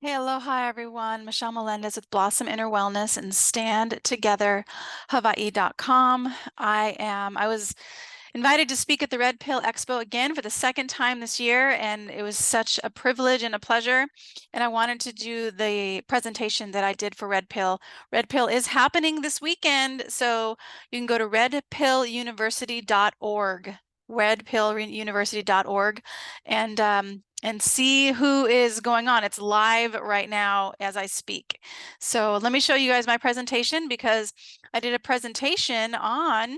Hey, aloha everyone. Michelle Melendez with Blossom Inner Wellness and StandTogetherHawaii.com. I was invited to speak at the Red Pill Expo again for the second time this year, and it was such a privilege and a pleasure. And I wanted to do the presentation that I did for Red Pill. Red Pill is happening this weekend, so you can go to redpilluniversity.org, redpilluniversity.org, and see who is going on. It's live right now as I speak. So let me show you guys my presentation because I did a presentation on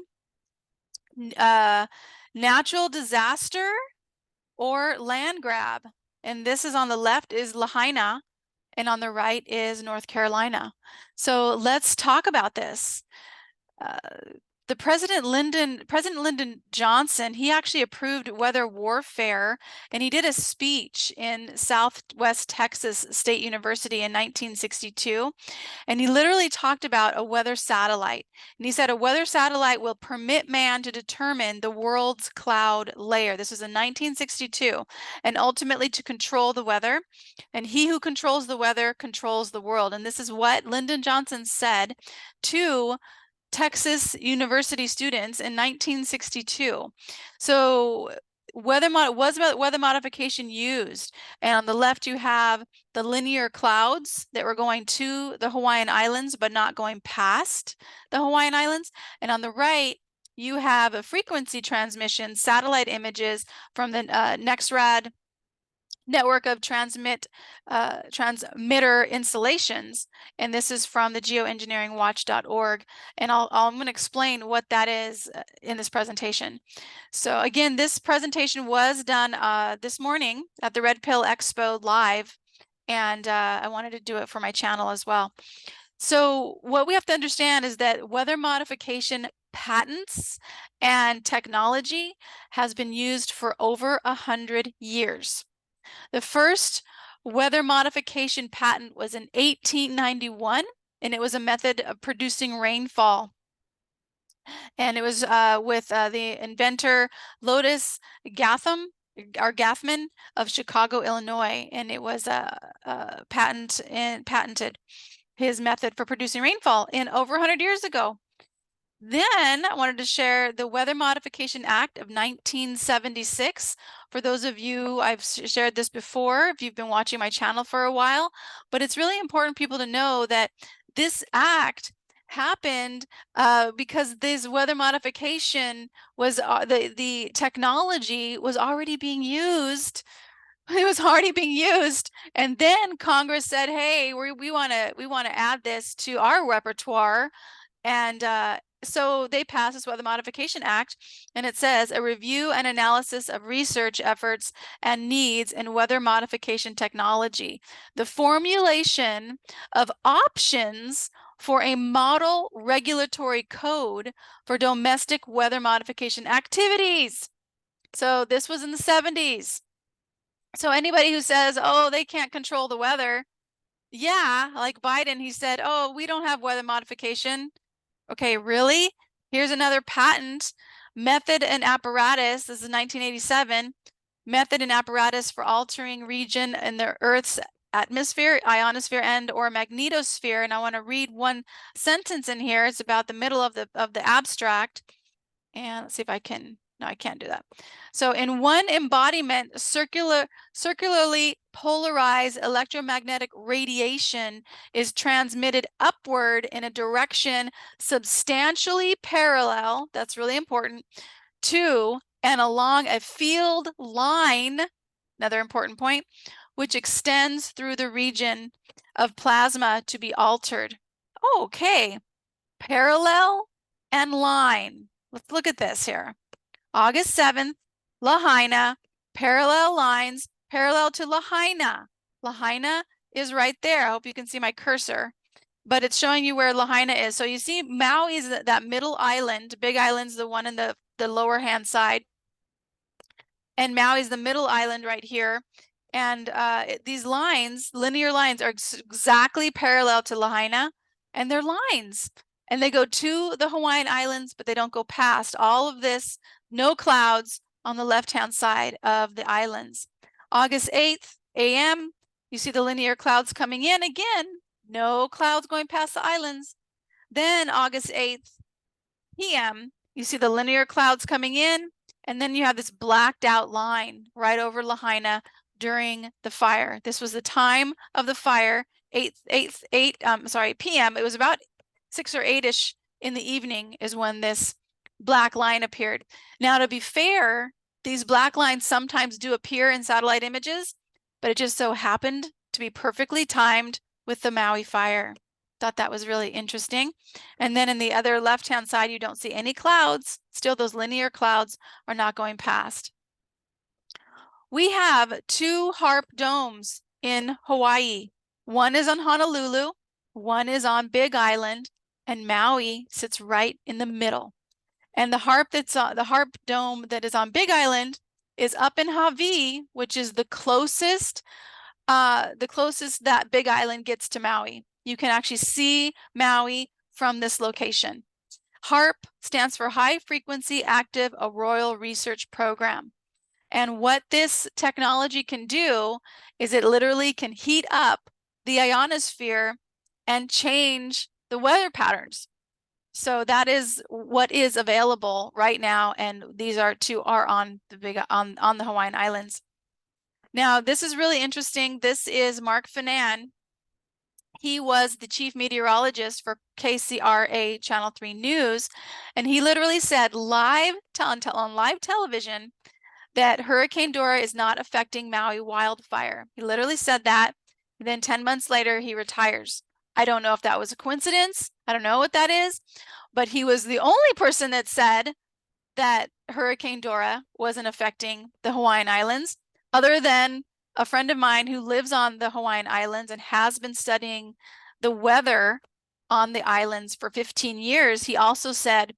natural disaster or land grab. And this is on the left is Lahaina and on the right is North Carolina. So let's talk about this. Uh, President Lyndon Johnson, he actually approved weather warfare, and he did a speech in Southwest Texas State University in 1962. And he literally talked about a weather satellite. And he said a weather satellite will permit man to determine the world's cloud layer. This was in 1962, and ultimately to control the weather. And he who controls the weather controls the world. And this is what Lyndon Johnson said to Texas University students in 1962. So weather modification used, and on the left you have the linear clouds that were going to the Hawaiian Islands but not going past the Hawaiian Islands, and on the right you have a frequency transmission satellite images from the NextRad network of transmitter installations, and this is from the geoengineeringwatch.org, and I'm going to explain what that is in this presentation. So again, this presentation was done this morning at the Red Pill Expo live, and I wanted to do it for my channel as well. So what we have to understand is that weather modification patents and technology has been used for over 100 years. The first weather modification patent was in 1891, and it was a method of producing rainfall. And it was with the inventor Lotus Gathman of Chicago, Illinois, and it was patented his method for producing rainfall in over 100 years ago. Then I wanted to share the Weather Modification Act of 1976. For those of you, I've shared this before if you've been watching my channel for a while, but it's really important people to know that this act happened because this weather modification was the technology was already being used. It was already being used, and then Congress said, "Hey, we want to add this to our repertoire." And so they passed this Weather Modification Act, and it says a review and analysis of research efforts and needs in weather modification technology, the formulation of options for a model regulatory code for domestic weather modification activities. So this was in the 70s. So anybody who says, oh, they can't control the weather, yeah, like Biden, he said, oh, we don't have weather modification. Okay, really? Here's another patent, method and apparatus. This is 1987. Method and apparatus for altering region in the Earth's atmosphere, ionosphere, and or magnetosphere. And I want to read one sentence in here. It's about the middle of the abstract. And let's see if I can. No, I can't do that. So in one embodiment, circularly polarized electromagnetic radiation is transmitted upward in a direction substantially parallel, that's really important, to and along a field line, another important point, which extends through the region of plasma to be altered. Okay, parallel and line. Let's look at this here. August 7th, Lahaina, parallel lines, parallel to Lahaina. Lahaina is right there. I hope you can see my cursor, but it's showing you where Lahaina is. So you see Maui is that middle island. Big Island's the one in the lower hand side. And Maui is the middle island right here. And these lines, linear lines, are exactly parallel to Lahaina, and they're lines. And they go to the Hawaiian Islands, but they don't go past all of this. No clouds on the left-hand side of the islands. August 8th, a.m., You see the linear clouds coming in again, no clouds going past the islands. Then August 8th p.m., you see the linear clouds coming in, and then you have this blacked out line right over Lahaina during the fire. This was the time of the fire, 8 p.m. It was about 6 or 8-ish in the evening is when this black line appeared. Now, to be fair, these black lines sometimes do appear in satellite images, but it just so happened to be perfectly timed with the Maui fire. Thought that was really interesting. And then in the other left-hand side, you don't see any clouds. Still, those linear clouds are not going past. We have 2 HAARP domes in Hawaii. One is on Honolulu, one is on Big Island, and Maui sits right in the middle. And the HAARP dome that is on Big Island is up in Hawaii, which is the closest that Big Island gets to Maui. You can actually see Maui from this location. HAARP stands for High Frequency Active Auroral Research Program. And what this technology can do is it literally can heat up the ionosphere and change the weather patterns. So that is what is available right now, and these are on the Hawaiian Islands. Now, this is really interesting. This is Mark Finan. He was the chief meteorologist for KCRA Channel 3 News, and he literally said on live television that Hurricane Dora is not affecting Maui wildfire. He literally said that. And then 10 months later, he retires. I don't know if that was a coincidence. I don't know what that is, but he was the only person that said that Hurricane Dora wasn't affecting the Hawaiian Islands, other than a friend of mine who lives on the Hawaiian Islands and has been studying the weather on the islands for 15 years. He also said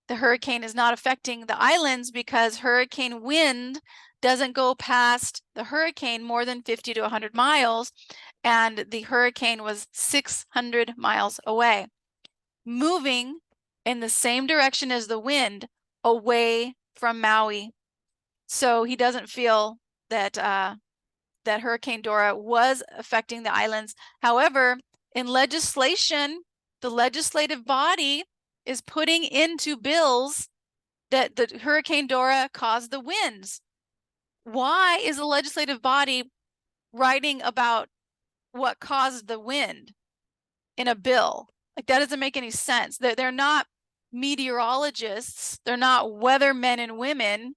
the hurricane is not affecting the islands because hurricane wind doesn't go past the hurricane more than 50 to 100 miles, and the hurricane was 600 miles away, moving in the same direction as the wind away from Maui. So he doesn't feel that that Hurricane Dora was affecting the islands. However, in legislation, the legislative body is putting into bills that the Hurricane Dora caused the winds. Why is the legislative body writing about what caused the wind in a bill? Like, that doesn't make any sense. They're not meteorologists. They're not weathermen and women,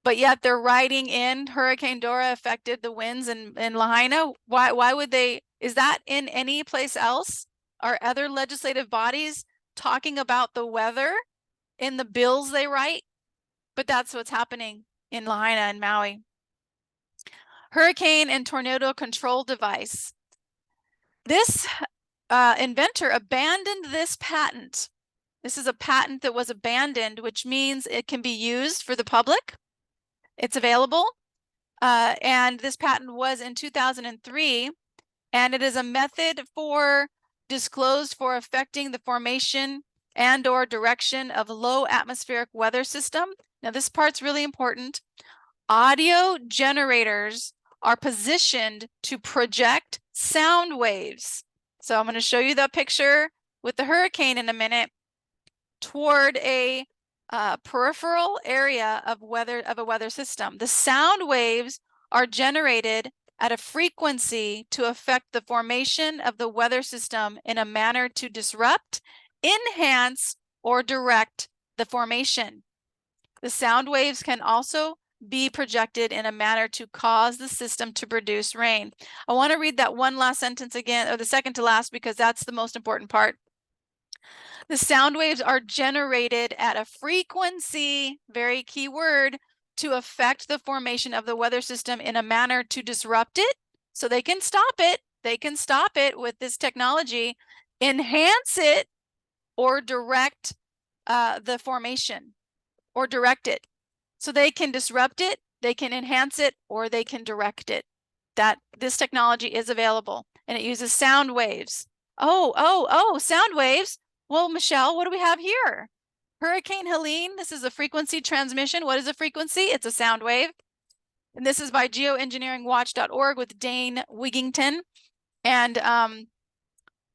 but yet they're writing in Hurricane Dora affected the winds in Lahaina. Why would they? Is that in any place else? Are other legislative bodies talking about the weather in the bills they write? But that's what's happening in Lahaina and Maui. Hurricane and tornado control device. This inventor abandoned this patent. This is a patent that was abandoned, which means it can be used for the public. It's available. And this patent was in 2003, and it is a method disclosed for affecting the formation and or direction of low atmospheric weather system. Now, this part's really important. Audio generators are positioned to project sound waves. So I'm going to show you the picture with the hurricane in a minute toward a peripheral area of a weather system. The sound waves are generated at a frequency to affect the formation of the weather system in a manner to disrupt, enhance, or direct the formation. The sound waves can also be projected in a manner to cause the system to produce rain. I want to read that one last sentence again, or the second to last, because that's the most important part. The sound waves are generated at a frequency, very key word, to affect the formation of the weather system in a manner to disrupt it. So they can stop it. They can stop it with this technology, enhance it, or direct the formation, or direct it. So they can disrupt it, they can enhance it, or they can direct it. This technology is available, and it uses sound waves. Oh, sound waves. Well, Michelle, what do we have here? Hurricane Helene, this is a frequency transmission. What is a frequency? It's a sound wave. And this is by geoengineeringwatch.org with Dane Wigington. And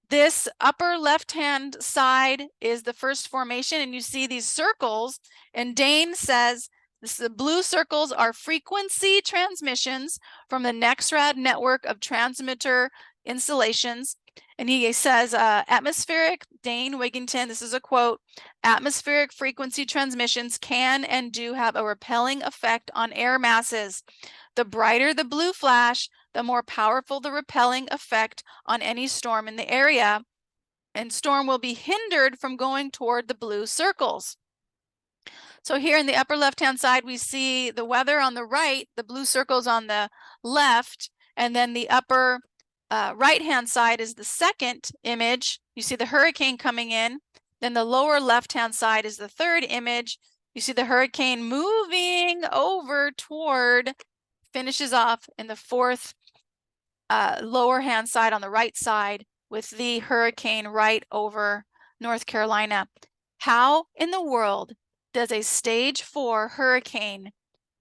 this upper left-hand side is the first formation, and you see these circles, and Dane says the blue circles are frequency transmissions from the NextRad network of transmitter installations. And he says, atmospheric, Dane Wigington, this is a quote, atmospheric frequency transmissions can and do have a repelling effect on air masses. The brighter the blue flash, the more powerful the repelling effect on any storm in the area, and storm will be hindered from going toward the blue circles. So here in the upper left-hand side, we see the weather on the right, the blue circles on the left, and then the upper right-hand side is the second image. You see the hurricane coming in. Then the lower left-hand side is the third image. You see the hurricane moving over toward, finishes off in the fourth lower hand side on the right side with the hurricane right over North Carolina. How in the world does a stage 4 hurricane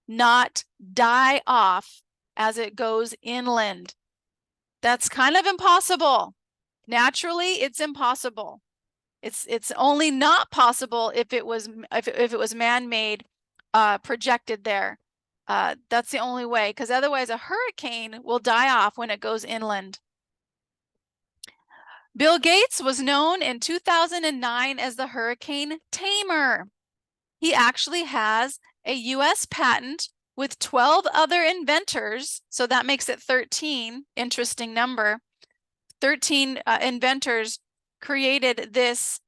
not die off as it goes inland? That's kind of impossible. Naturally, it's impossible. It's only not possible if it was man-made, projected there. That's the only way, because otherwise a hurricane will die off when it goes inland. Bill Gates was known in 2009 as the hurricane tamer. He actually has a US patent with 12 other inventors, so that makes it 13, interesting number. 13 inventors created this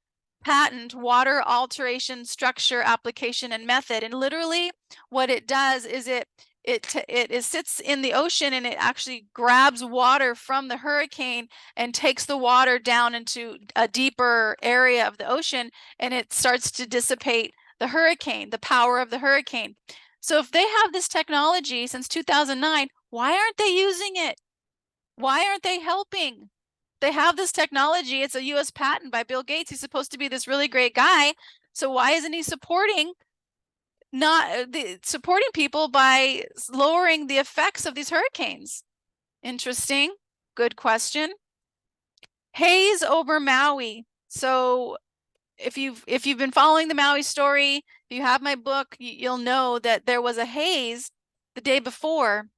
patent, water alteration structure application and method. And literally what it does is it sits in the ocean, and it actually grabs water from the hurricane and takes the water down into a deeper area of the ocean, and it starts to dissipate the hurricane, the power of the hurricane. So if they have this technology since 2009, why aren't they using it? Why aren't they helping? They have this technology. It's a US patent by Bill Gates. He's supposed to be this really great guy. So why isn't he supporting people by lowering the effects of these hurricanes? Interesting. Good question. Haze over Maui. So if you've been following the Maui story, if you have my book, you'll know that there was a haze the day before.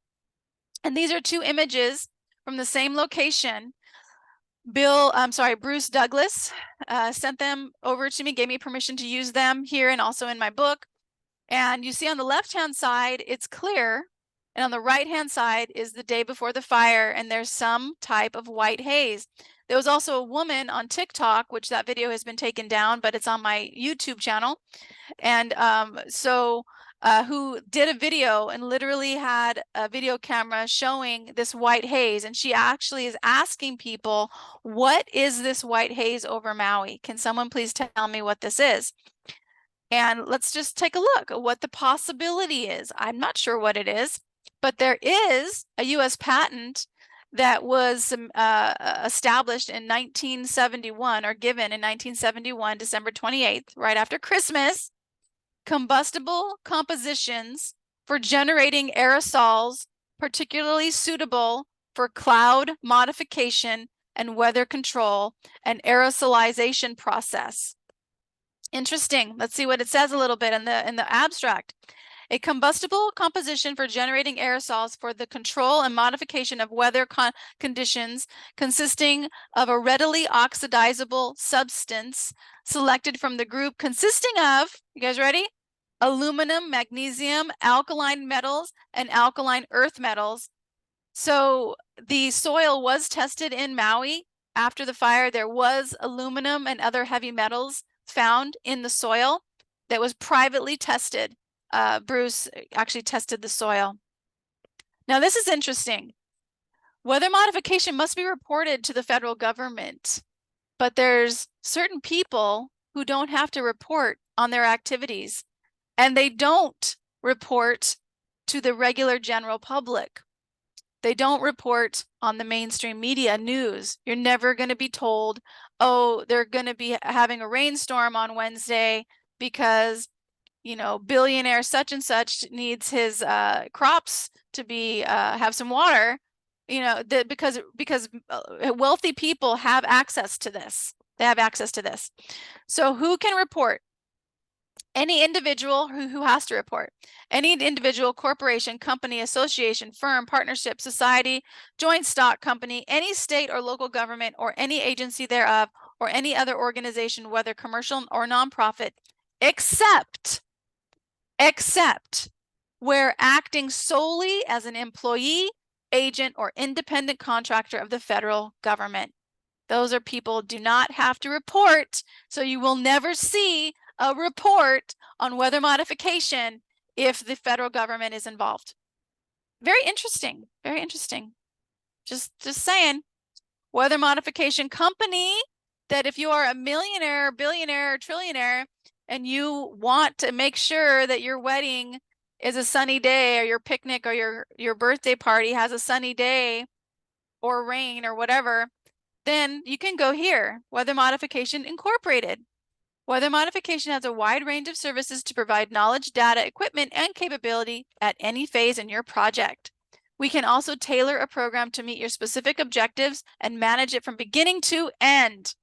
And these are two images from the same location. Bruce Douglas sent them over to me, gave me permission to use them here and also in my book. And you see on the left-hand side, it's clear. And on the right-hand side is the day before the fire, and there's some type of white haze. There was also a woman on TikTok, which that video has been taken down, but it's on my YouTube channel. And who did a video and literally had a video camera showing this white haze. And she actually is asking people, what is this white haze over Maui? Can someone please tell me what this is? And let's just take a look at what the possibility is. I'm not sure what it is, but there is a US patent that was established in 1971, or given in 1971, December 28th, right after Christmas. Combustible compositions for generating aerosols, particularly suitable for cloud modification and weather control and aerosolization process. Interesting. Let's see what it says a little bit in the abstract. A combustible composition for generating aerosols for the control and modification of weather conditions, consisting of a readily oxidizable substance selected from the group consisting of, you guys ready? Aluminum, magnesium, alkaline metals, and alkaline earth metals. So the soil was tested in Maui after the fire. There was aluminum and other heavy metals found in the soil that was privately tested. Bruce actually tested the soil. Now this is interesting. Weather modification must be reported to the federal government, but there's certain people who don't have to report on their activities, and they don't report to the regular general public. They don't report on the mainstream media news. You're never going to be told, oh, they're going to be having a rainstorm on Wednesday because, you know, billionaire such and such needs his crops to be have some water, you know, because wealthy people have access to this. They have access to this. So who can report? Any individual who has to report. Any individual, corporation, company, association, firm, partnership, society, joint stock company, any state or local government, or any agency thereof, or any other organization, whether commercial or nonprofit, except where acting solely as an employee, agent, or independent contractor of the federal government. Those are people do not have to report, so you will never see a report on weather modification if the federal government is involved. Very interesting, very interesting. Just saying. Weather modification company, that if you are a millionaire, billionaire, trillionaire, and you want to make sure that your wedding is a sunny day, or your picnic or your birthday party has a sunny day or rain or whatever, then you can go here, Weather Modification Incorporated. Weather modification has a wide range of services to provide knowledge, data, equipment, and capability at any phase in your project. We can also tailor a program to meet your specific objectives and manage it from beginning to end,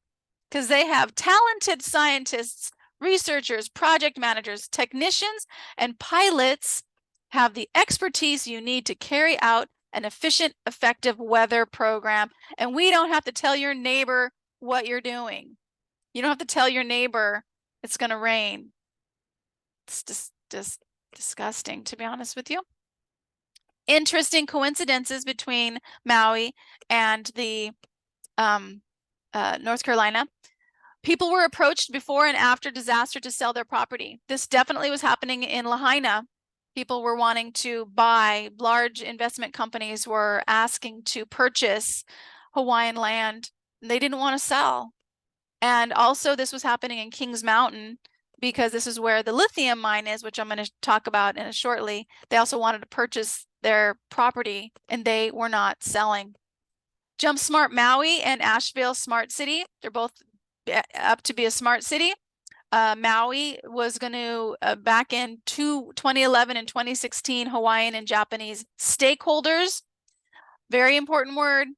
because they have talented scientists, researchers, project managers, technicians, and pilots have the expertise you need to carry out an efficient, effective weather program. And we don't have to tell your neighbor what you're doing. You don't have to tell your neighbor it's going to rain. It's just disgusting, to be honest with you. Interesting coincidences between Maui and the North Carolina. People were approached before and after disaster to sell their property. This definitely was happening in Lahaina. People were wanting to buy. Large investment companies were asking to purchase Hawaiian land. They didn't want to sell. And also this was happening in Kings Mountain, because this is where the lithium mine is, which I'm going to talk about in a shortly. They also wanted to purchase their property, and they were not selling. Jump Smart Maui and Asheville Smart City. They're both up to be a smart city. Maui was going to, back in 2011 and 2016, Hawaiian and Japanese stakeholders, very important word,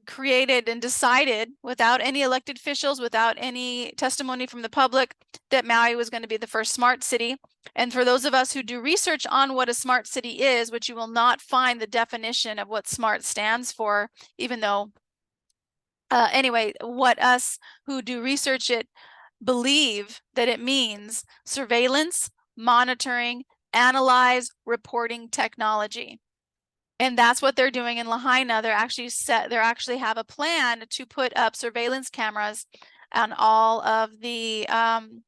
created and decided without any elected officials, without any testimony from the public, that Maui was going to be the first smart city. And for those of us who do research on what a smart city is, which you will not find the definition of what SMART stands for, even though, anyway, what us who do research it believe that it means surveillance, monitoring, analyze, reporting technology. And that's what they're doing in Lahaina. They actually have a plan to put up surveillance cameras on all of the traffic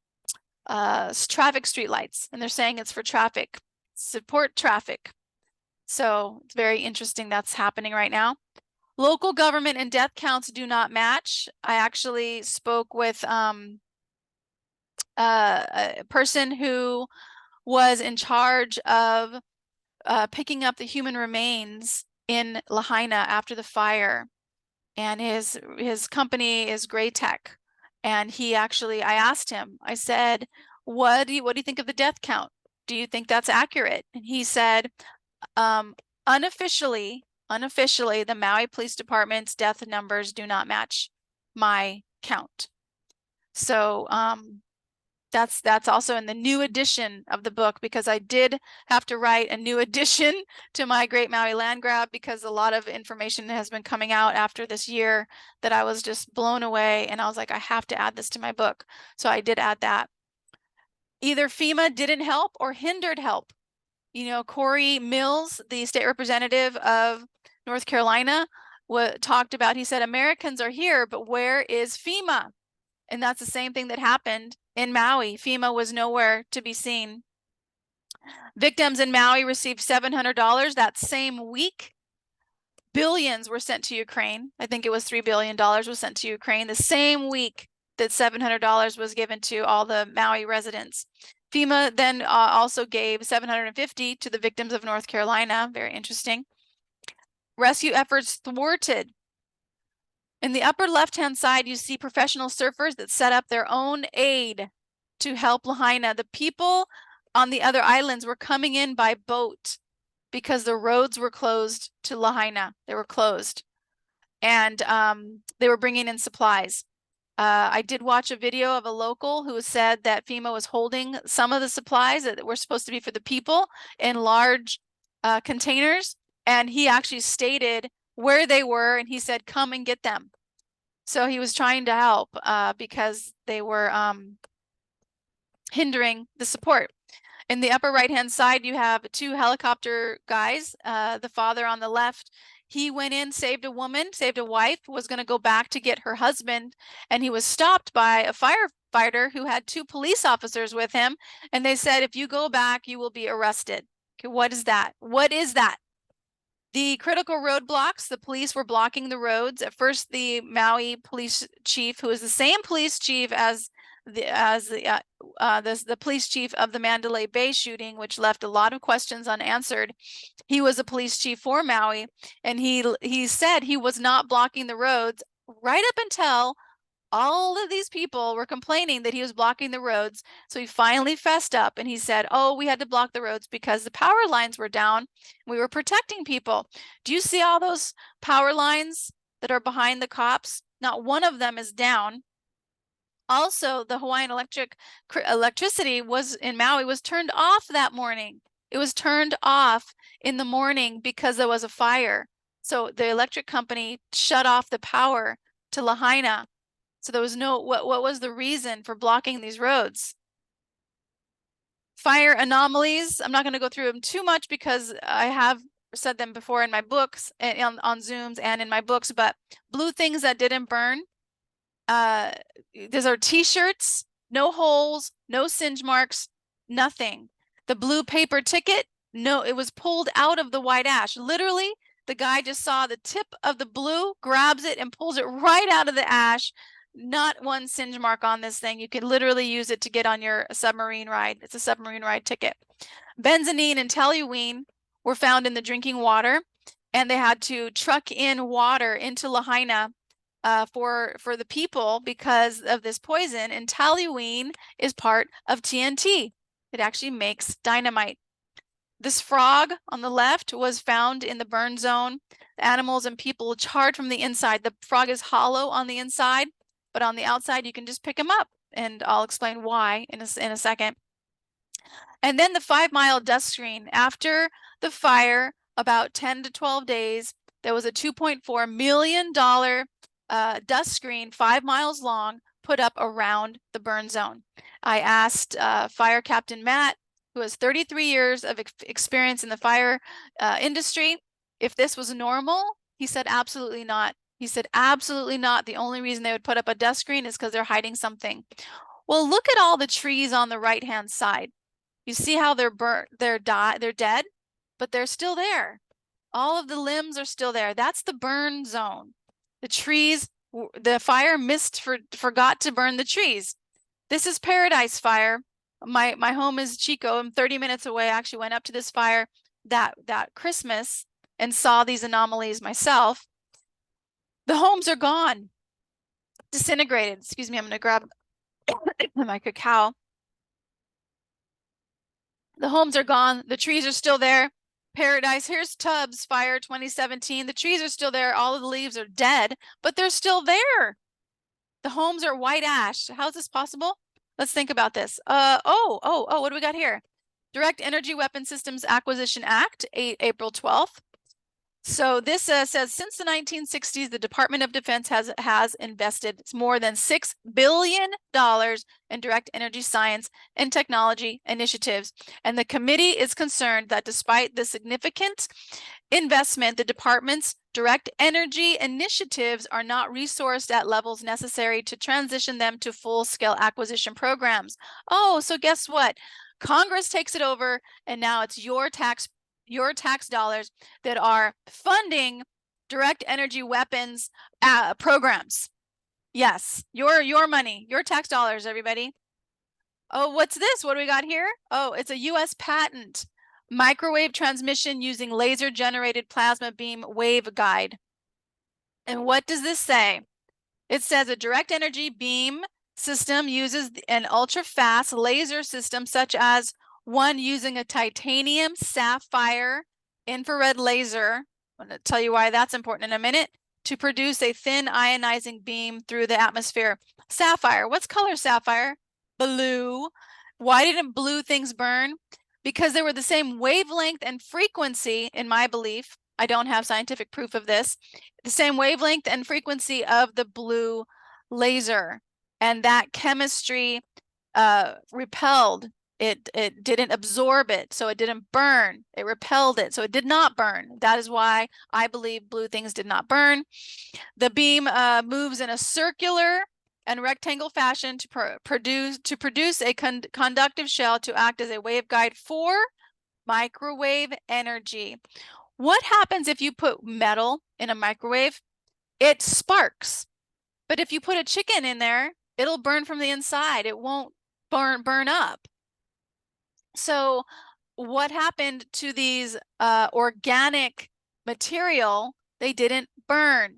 streetlights, and they're saying it's for traffic, support traffic. So it's very interesting that's happening right now. Local government and death counts do not match. I actually spoke with a person who was in charge of picking up the human remains in Lahaina after the fire, and his company is Gray Tech. And he actually, I asked him, I said, what do you think of the death count? Do you think that's accurate? And he said, unofficially, the Maui Police Department's death numbers do not match my count. So that's also in the new edition of the book, because I did have to write a new edition to my Great Maui Land Grab, because a lot of information has been coming out after this year that I was just blown away, and I was like, I have to add this to my book. So I did add that. Either FEMA didn't help or hindered help. You know, Corey Mills, the state representative of North Carolina, talked about, he said, Americans are here, but where is FEMA? And that's the same thing that happened in Maui. FEMA was nowhere to be seen. Victims in Maui received $700 that same week. Billions were sent to Ukraine. I think it was $3 billion was sent to Ukraine the same week that $700 was given to all the Maui residents. FEMA then also gave $750 to the victims of North Carolina. Very interesting. Rescue efforts thwarted. In the upper left-hand side, you see professional surfers that set up their own aid to help Lahaina. The people on the other islands were coming in by boat. because the roads were closed to Lahaina. They were closed. And they were bringing in supplies. I did watch a video of a local who said that FEMA was holding some of the supplies that were supposed to be for the people in large containers. And he actually stated where they were, and he said, come and get them. So he was trying to help because they were hindering the support. In the upper right-hand side, you have two helicopter guys. The father on the left, he went in, saved a woman, saved a wife, was going to go back to get her husband, and he was stopped by a firefighter who had two police officers with him, and they said, if you go back, you will be arrested. Okay, what is that? What is that? The critical roadblocks, the police were blocking the roads. At first, the Maui police chief, who is the same police chief as the police chief of the Mandalay Bay shooting, which left a lot of questions unanswered. He was a police chief for Maui, and he said he was not blocking the roads right up until all of these people were complaining that he was blocking the roads. So he finally fessed up and he said, oh, we had to block the roads because the power lines were down. We were protecting people. Do you see all those power lines that are behind the cops? Not one of them is down. Also, the Hawaiian electricity was in Maui was turned off that morning. It was turned off in the morning because there was a fire. So the electric company shut off the power to Lahaina. So there was no, what was the reason for blocking these roads? Fire anomalies. I'm not going to go through them too much because I have said them before in my books and on Zooms and in my books, but blue things that didn't burn. These are t-shirts, no holes, no singe marks, nothing. The blue paper ticket, no, it was pulled out of the white ash. Literally, the guy just saw the tip of the blue, grabs it and pulls it right out of the ash. Not one singe mark on this thing. You can literally use it to get on your submarine ride. It's a submarine ride ticket. Benzonine and toluene were found in the drinking water, and they had to truck in water into Lahaina for the people because of this poison. And toluene is part of TNT. It actually makes dynamite. This frog on the left was found in the burn zone. The animals and people charred from the inside. The frog is hollow on the inside, but on the outside, you can just pick them up, and I'll explain why in a second. And then the 5-mile dust screen. After the fire, about 10 to 12 days, there was a $2.4 million dust screen 5 miles long put up around the burn zone. I asked Fire Captain Matt, who has 33 years of experience in the fire industry, if this was normal. He said, absolutely not. He said, absolutely not. The only reason they would put up a dust screen is because they're hiding something. Well, look at all the trees on the right-hand side. You see how they're burnt, they're dead, but they're still there. All of the limbs are still there. That's the burn zone. The trees, the fire forgot to burn the trees. This is Paradise Fire. My home is Chico. I'm 30 minutes away. I actually went up to this fire that Christmas and saw these anomalies myself. The homes are gone, disintegrated. Excuse me, I'm going to grab my cacao. The homes are gone. The trees are still there. Paradise, here's Tubbs Fire 2017. The trees are still there. All of the leaves are dead, but they're still there. The homes are white ash. How is this possible? Let's think about this. What do we got here? Direct Energy Weapon Systems Acquisition Act, April 12th. So this says, since the 1960s, the Department of Defense has invested more than $6 billion in direct energy science and technology initiatives. And the committee is concerned that despite the significant investment, the department's direct energy initiatives are not resourced at levels necessary to transition them to full-scale acquisition programs. Oh, so guess what? Congress takes it over, and now it's your tax dollars that are funding direct energy weapons programs. Yes, your money, your tax dollars, everybody. Oh, what's this? What do we got here? Oh, it's a U.S. patent. Microwave transmission using laser-generated plasma beam waveguide. And what does this say? It says a direct energy beam system uses an ultra-fast laser system such as one using a titanium sapphire infrared laser. I'm going to tell you why that's important in a minute, to produce a thin ionizing beam through the atmosphere. Sapphire. What's color sapphire? Blue. Why didn't blue things burn? Because they were the same wavelength and frequency, in my belief. I don't have scientific proof of this. The same wavelength and frequency of the blue laser. And that chemistry repelled it. It didn't absorb it, so it didn't burn. It repelled it, so it did not burn. That is why I believe blue things did not burn. The beam moves in a circular and rectangle fashion to produce a conductive shell to act as a waveguide for microwave energy. What happens if you put metal in a microwave? It sparks. But if you put a chicken in there, it'll burn from the inside. It won't burn up. So what happened to these organic material? They didn't burn.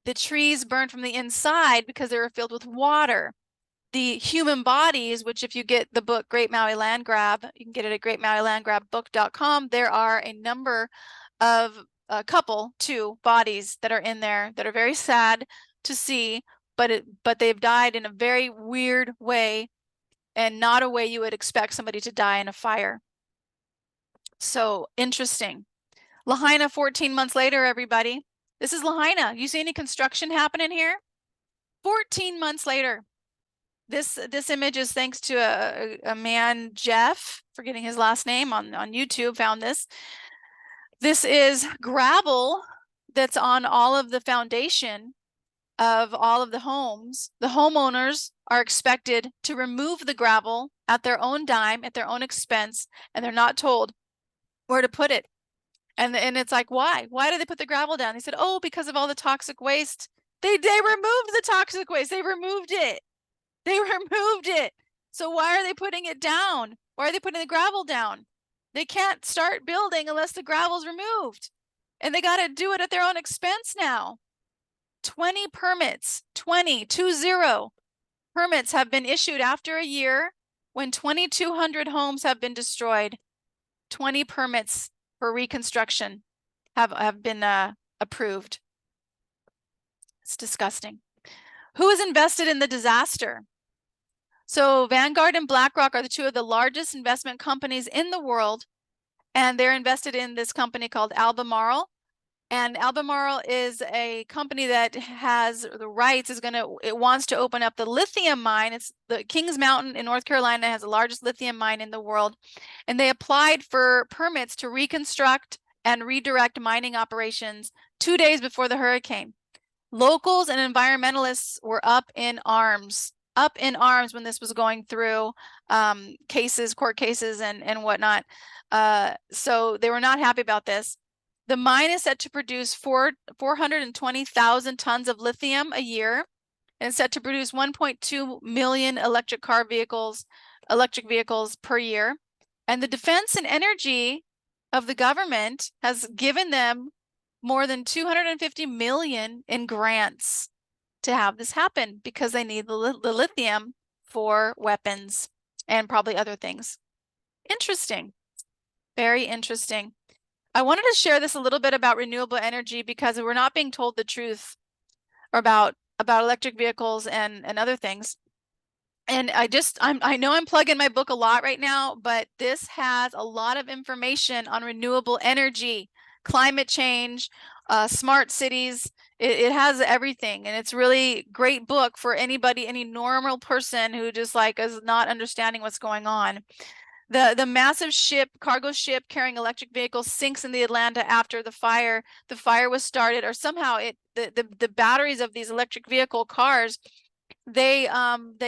The trees burned from the inside because they were filled with water. The human bodies, which if you get the book Great Maui Land Grab, you can get it at greatmauilandgrabbook.com. There are a number of two bodies that are in there that are very sad to see, but they've died in a very weird way, and not a way you would expect somebody to die in a fire. So interesting. Lahaina 14 months later, everybody. This is Lahaina. You see any construction happening here? 14 months later. This image is thanks to a man, Jeff, forgetting his last name, on YouTube, found this. This is gravel that's on all of the foundation of all of the homes. The homeowners are expected to remove the gravel at their own dime, at their own expense, and they're not told where to put it. And it's like, why? Why do they put the gravel down? They said, oh, because of all the toxic waste. They removed the toxic waste. They removed it. They removed it. So why are they putting it down? Why are they putting the gravel down? They can't start building unless the gravel's removed. And they got to do it at their own expense now. 20 permits, 20 permits have been issued after a year when 2,200 homes have been destroyed. 20 permits for reconstruction have been approved. It's disgusting. Who is invested in the disaster? So Vanguard and BlackRock are the two of the largest investment companies in the world, and they're invested in this company called Albemarle. And Albemarle is a company that has the rights, it wants to open up the lithium mine. It's the Kings Mountain in North Carolina has the largest lithium mine in the world. And they applied for permits to reconstruct and redirect mining operations 2 days before the hurricane. Locals and environmentalists were up in arms when this was going through, court cases and whatnot. So they were not happy about this. The mine is set to produce 420,000 tons of lithium a year, and set to produce 1.2 million electric vehicles per year. And the defense and energy of the government has given them more than 250 million in grants to have this happen, because they need the lithium for weapons and probably other things. Interesting. Very interesting. I wanted to share this a little bit about renewable energy, because we're not being told the truth about electric vehicles and other things. And I know I'm plugging my book a lot right now, but this has a lot of information on renewable energy, climate change, smart cities. It has everything, and it's really great book for anybody, any normal person who just is not understanding what's going on. The massive cargo ship carrying electric vehicles sinks in the Atlanta after the fire. The fire was started, or somehow the batteries of these electric vehicle cars, they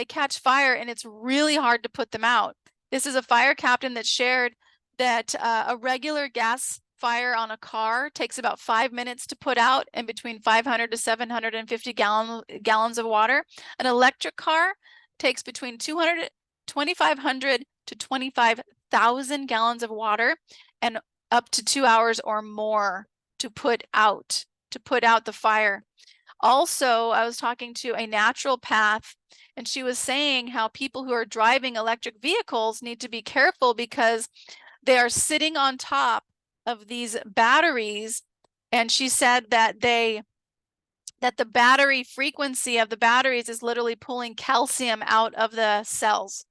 catch fire, and it's really hard to put them out. This is a fire captain that shared that a regular gas fire on a car takes about 5 minutes to put out, and between 500 to 750 gallons of water. An electric car takes between 2,500 to 25,000 gallons of water, and up to 2 hours or more to put out the fire. Also, I was talking to a naturopath, and she was saying how people who are driving electric vehicles need to be careful, because they are sitting on top of these batteries, and she said that the battery frequency of the batteries is literally pulling calcium out of the cells.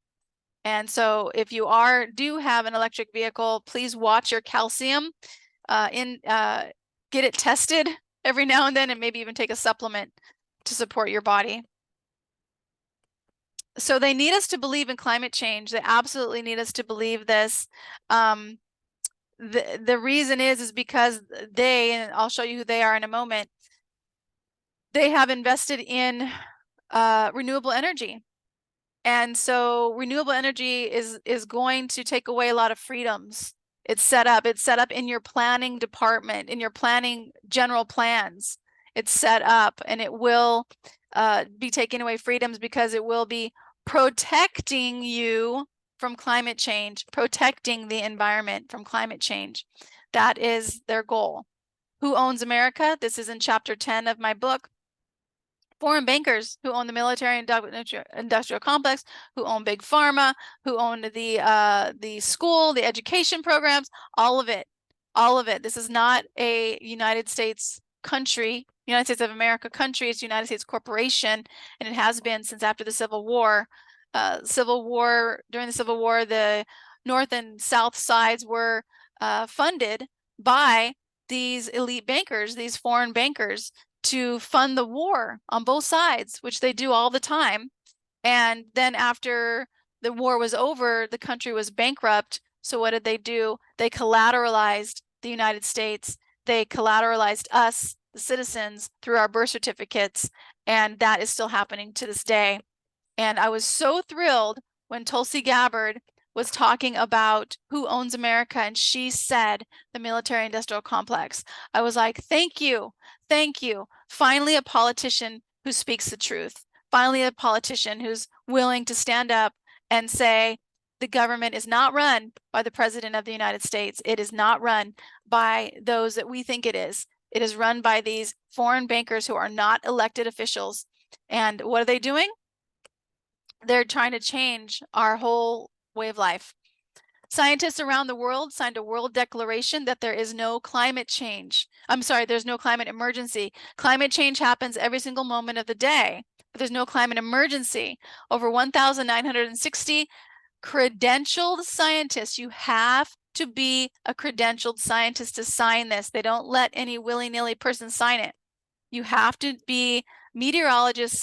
And so if you do have an electric vehicle, please watch your calcium, get it tested every now and then, and maybe even take a supplement to support your body. So they need us to believe in climate change. They absolutely need us to believe this. The reason is because and I'll show you who they are in a moment, they have invested in renewable energy. And so renewable energy is going to take away a lot of freedoms. It's set up in your planning department, in your planning general plans. It's set up, and it will be taking away freedoms because it will be protecting you from climate change, protecting the environment from climate change. That is their goal. Who owns America? This is in chapter 10 of my book. Foreign bankers who own the military industrial complex, who own big pharma, who own the school, the education programs, all of it, all of it. This is not a United States country, United States of America country. It's United States corporation, and it has been since after the Civil War. During the Civil War, the North and South sides were funded by these elite bankers, these foreign bankers, to fund the war on both sides, which they do all the time. And then after the war was over, the country was bankrupt. So what did they do? They collateralized the United States. They collateralized us, the citizens, through our birth certificates. And that is still happening to this day. And I was so thrilled when Tulsi Gabbard was talking about who owns America, and she said the military industrial complex. I was like, thank you. Thank you. Finally, a politician who speaks the truth. Finally, a politician who's willing to stand up and say the government is not run by the President of the United States. It is not run by those that we think it is. It is run by these foreign bankers who are not elected officials. And what are they doing? They're trying to change our whole way of life. Scientists around the world signed a world declaration that there is no climate change. There's no climate emergency. Climate change happens every single moment of the day, but there's no climate emergency. Over 1,960 credentialed scientists. You have to be a credentialed scientist to sign this. They don't let any willy-nilly person sign it. You have to be meteorologist,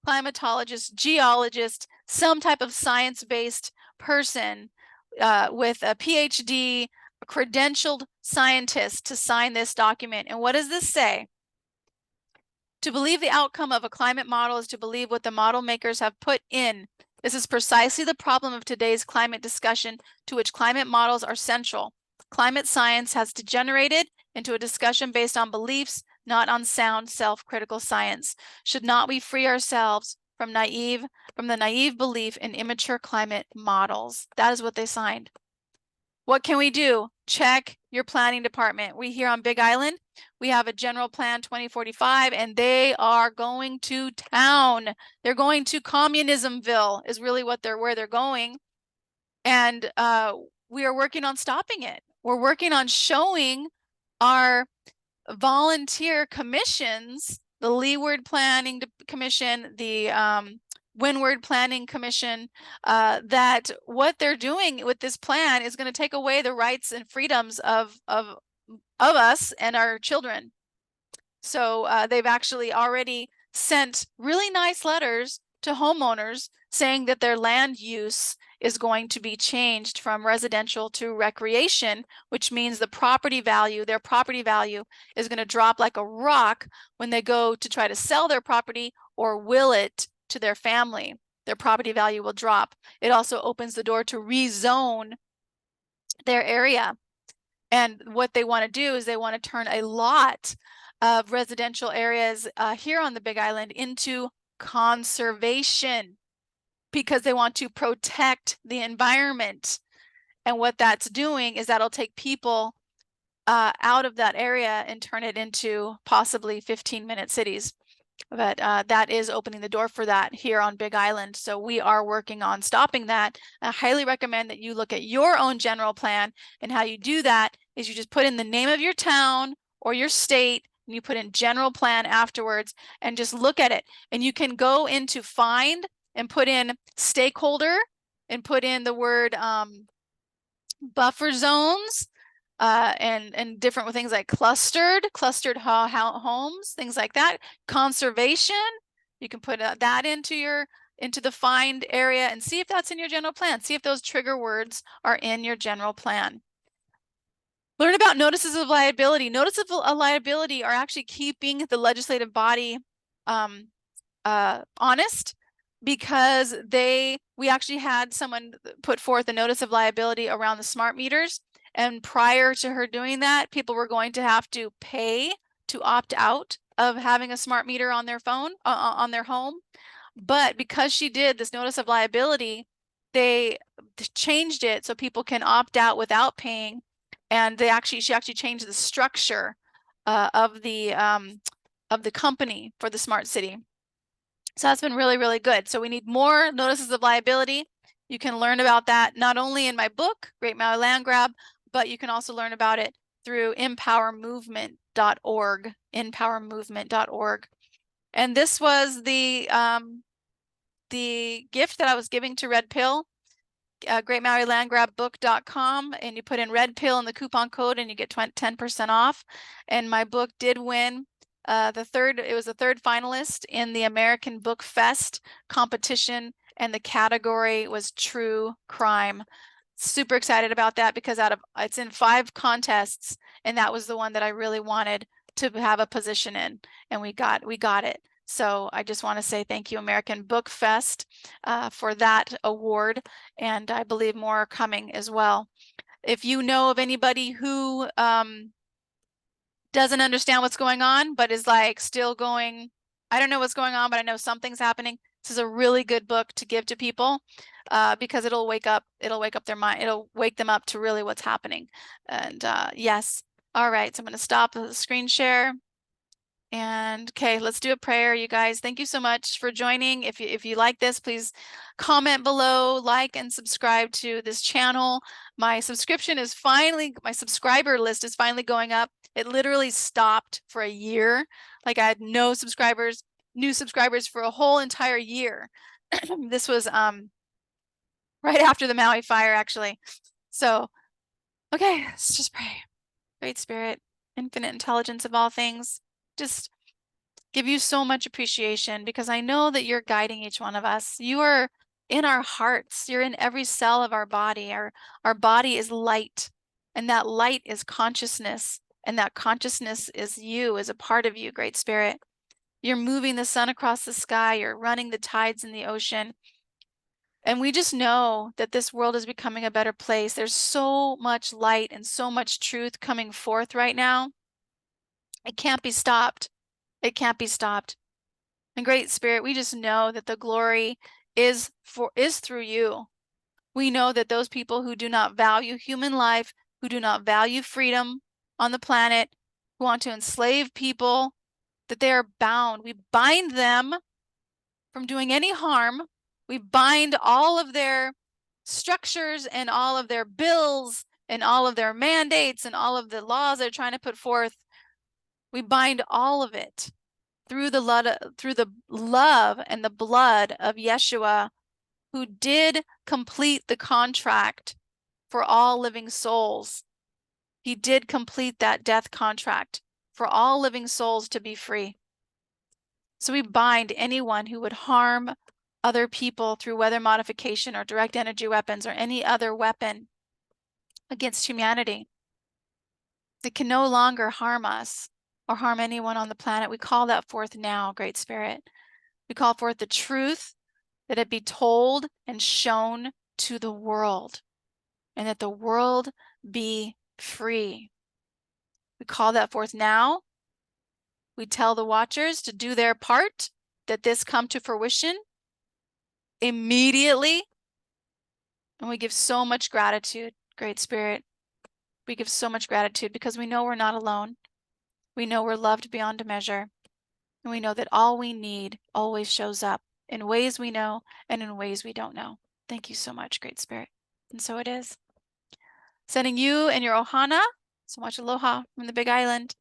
climatologist, geologist, some type of science-based person with a PhD, a credentialed scientist to sign this document. And what does this say? To believe the outcome of a climate model is to believe what the model makers have put in. This is precisely the problem of today's climate discussion, to which climate models are central. Climate science has degenerated into a discussion based on beliefs, not on sound, self-critical science. Should not we free ourselves from the naive belief in immature climate models? That is what they signed. What can we do? Check your planning department. We here on Big Island, we have a general plan 2045, and they are going to town. They're going to communismville is really where they're going. And we are working on stopping it. We're working on showing our volunteer commissions, the Leeward Planning Commission, the Windward Planning Commission, that what they're doing with this plan is going to take away the rights and freedoms of us and our children. So they've actually already sent really nice letters to homeowners saying that their land use is going to be changed from residential to recreation, which means their property value is going to drop like a rock when they go to try to sell their property or will it to their family. Their property value will drop. It also opens the door to rezone their area. And what they want to do is they want to turn a lot of residential areas here on the Big Island into conservation, because they want to protect the environment. And what that's doing is that'll take people out of that area and turn it into possibly 15-minute cities. But that is opening the door for that here on Big Island. So we are working on stopping that. I highly recommend that you look at your own general plan, and how you do that is you just put in the name of your town or your state, and you put in general plan afterwards and just look at it. And you can go into find and put in stakeholder and put in the word buffer zones, and different things like clustered homes, things like that. Conservation, you can put that into the find area and see if that's in your general plan. See if those trigger words are in your general plan. Learn about notices of liability. Notices of liability are actually keeping the legislative body honest, because we actually had someone put forth a notice of liability around the smart meters. And prior to her doing that, people were going to have to pay to opt out of having a smart meter on their phone, on their home. But because she did this notice of liability, they changed it so people can opt out without paying. And she actually changed the structure of the company for the smart city. So that's been really, really good. So we need more notices of liability. You can learn about that not only in my book, Great Maui Land Grab, but you can also learn about it through empowermovement.org, empowermovement.org. And this was the gift that I was giving to Red Pill, greatmauilandgrabbook.com, and you put in Red Pill in the coupon code and you get 10% off. And my book did win it was the third finalist in the American Book Fest competition, and the category was true crime. Super excited about that, because it's in 5 contests, and that was the one that I really wanted to have a position in, and we got it. So I just want to say thank you, American Book Fest, for that award, and I believe more are coming as well. If you know of anybody who doesn't understand what's going on, but is like still going, I don't know what's going on, but I know something's happening, this is a really good book to give to people, because it'll wake up their mind, it'll wake them up to really what's happening. And yes, all right, so I'm going to stop the screen share. And okay, let's do a prayer, you guys. Thank you so much for joining. If you like this, please comment below, like and subscribe to this channel. My subscriber list is finally going up. It literally stopped for a year. Like, I had no subscribers, new subscribers for a whole entire year. This was right after the Maui fire, actually. So, okay, let's just pray. Great Spirit, infinite intelligence of all things, just give you so much appreciation, because I know that you're guiding each one of us. You are in our hearts. You're in every cell of our body. Our body is light, and that light is consciousness, and that consciousness is a part of you, Great Spirit. You're moving the sun across the sky. You're running the tides in the ocean. And we just know that this world is becoming a better place. There's so much light and so much truth coming forth right now. It can't be stopped. It can't be stopped. And Great Spirit, we just know that the glory is through you. We know that those people who do not value human life, who do not value freedom on the planet, who want to enslave people, that they are bound. We bind them from doing any harm. We bind all of their structures and all of their bills and all of their mandates and all of the laws they're trying to put forth. We bind all of it through the love and the blood of Yeshua, who did complete the contract for all living souls. He did complete that death contract for all living souls to be free. So we bind anyone who would harm other people through weather modification or direct energy weapons or any other weapon against humanity. It can no longer harm us or harm anyone on the planet. We call that forth now, Great Spirit. We call forth the truth, that it be told and shown to the world, and that the world be free. We call that forth now. We tell the watchers to do their part, that this come to fruition immediately. And we give so much gratitude, Great Spirit. We give so much gratitude because we know we're not alone. We know we're loved beyond a measure. And we know that all we need always shows up in ways we know and in ways we don't know. Thank you so much, Great Spirit. And so it is. Sending you and your ohana so much aloha from the Big Island.